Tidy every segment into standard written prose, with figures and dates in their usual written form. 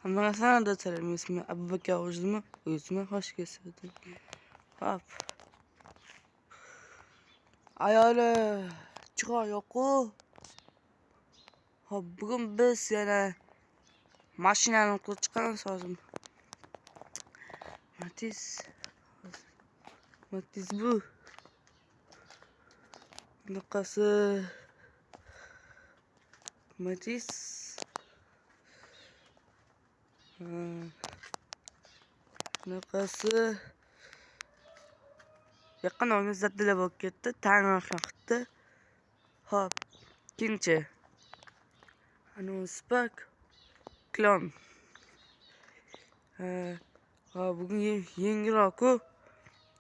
Hammaga sanada selam. İsmi Abubakar O'zmi. O'zmi hoş kelibsiz. Hop. Ayoli chiroq yo'q-ku. Hop, bugun biz yana mashinani qilib chiqamiz hozir. Matiz bu. Bunaqasi Matiz. Bunaqasi yaqin oyga zaddila bo'lib ketdi, ta'mirlashdi. Hop, ikkinchi. Ana Spark Clone. Ha, bugun yengilroq-ku.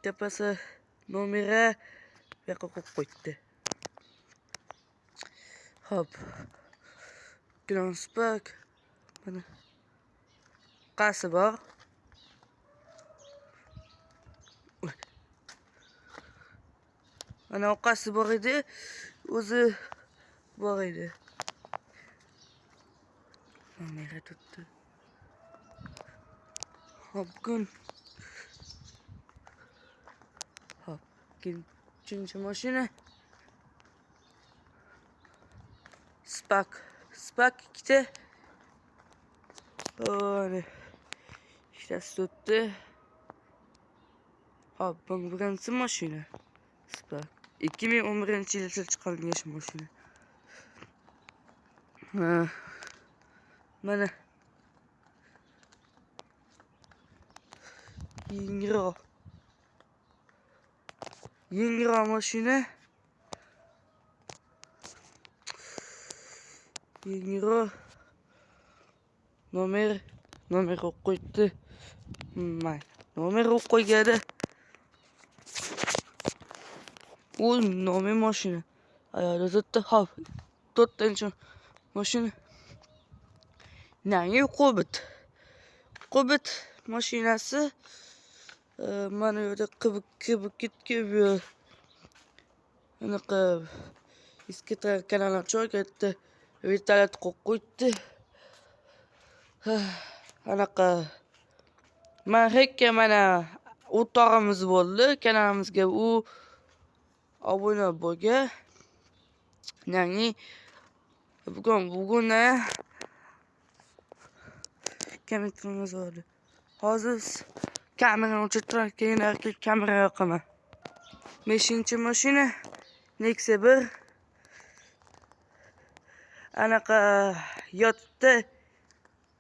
Tepasi nomeri bu yoqqa qo'yib qo'ydi. Hop. Clone Spark. Mana qasi bor. Mana oqasi bor edi, o'zi bor edi. Nomeri tutdi. Hop, bugun uchinchi mashina Spark ikkita. İşte tuttu. Hop, bu birinchi mashina Spark. 2011-yilda chiqarilgan mashina. Mana yengiroq mashina. Yengiroq nomer qo'ydi. Nomer qo'ygadi. U nomer mashina. Ayolda tutdi. Hop, 4-chi mashina. Yangi Qobit mashinasi. Mana bu yerda qibib ketgan. Anaqa eski kanallar cho'katdi. Vertolyot qo'yib qo'ydi. Anaqa mana o'rtog'imiz bo'ldi. Kanalimizga u obuna bo'lgan. Yangi bugun kameramiz bor. Hozir kamerani o'chirtirib, keyin kamera yoqaman. 5-chi mashina Nexia 1. Anaqa yotdi.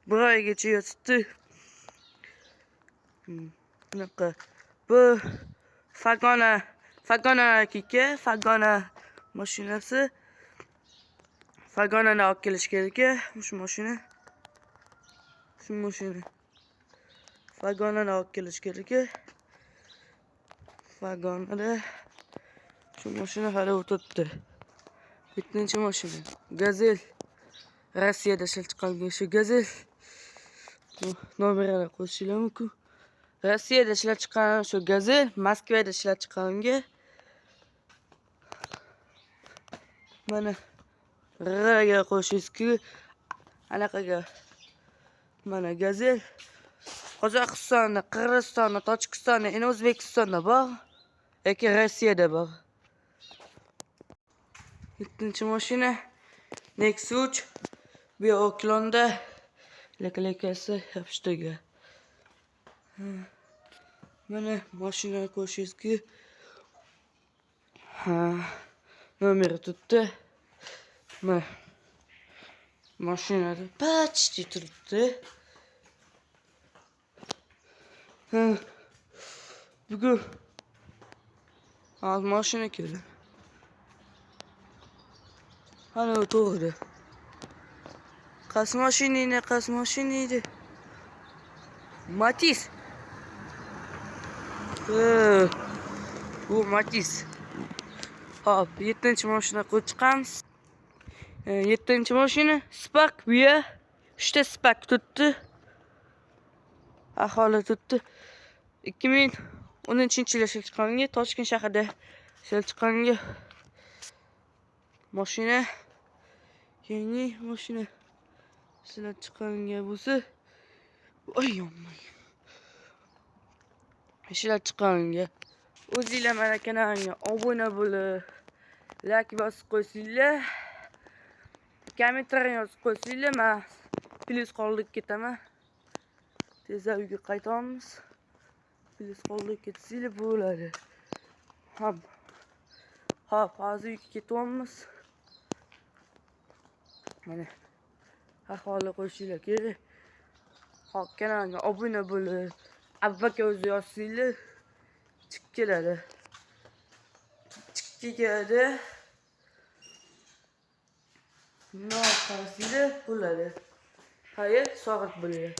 Bir oygacha yotdi. Bunaqa bu Fagona mashinasi. Fagonani olib kelish kerak. Shu mashina. Fagonani olib kelish kerak. Fagonada shu mashina hali o'tibdi. 7-chi mashina Gazel. Rossiyada ishlab chiqarilgan shu Gazel. Nomerlar qo'yishlar mumkin. Rossiyada ishlab chiqqan shu Gazel, Moskvada ishlab chiqarilgan. Mana rga qo'shingiz kerak. Anaqaga mana Gazel. Qozog'istonda, Qirg'izistonda, Tojikistonda, endi O'zbekistonda bor. Yoki Rossiyada bor. 7-chi mashina Nexia 3. Bu Oklanda lakalakasi yopishtirgan. Mana mashina qo'shingiz kerak. Nomeri tutdi. Mana mashinada почти turibdi. Bugun mashina keldi. Ana to'g'ri. Qaysi mashina edi? Matiz. Bu Matiz. Hop, 7-chi mashina qo'yib chiqamiz. 7-chi mashina Spark bu. 3ta Spark tutdi. Aholi tutdi. 2010-yilda ishlab chiqarilgan, Toshkent shahrida ishlab chiqarilgan mashina. Yangi mashina ishlab chiqarilgan bo'lsa, Oy yomon. Ishlab chiqqanga o'zinglar mana kanalimga obuna bo'lib, like bosib qo'ysanglar, kommentariy yozib qo'ysanglar, men plyus qoldirib ketaman. Tezda uyga qaytamiz. Plyus qoldirib ketsanglar bo'ladi. Hop, hozir uyga ketyapmiz. Mana ahvoli qo'shinglar kerak. Hop, kanalimga obuna bo'lib, abbaka o'zi yozsanglar, chiqib keladi. Chiqib keladi. Nima qarasanglar bo'ladi. Xayr, sog'lik bo'linglar.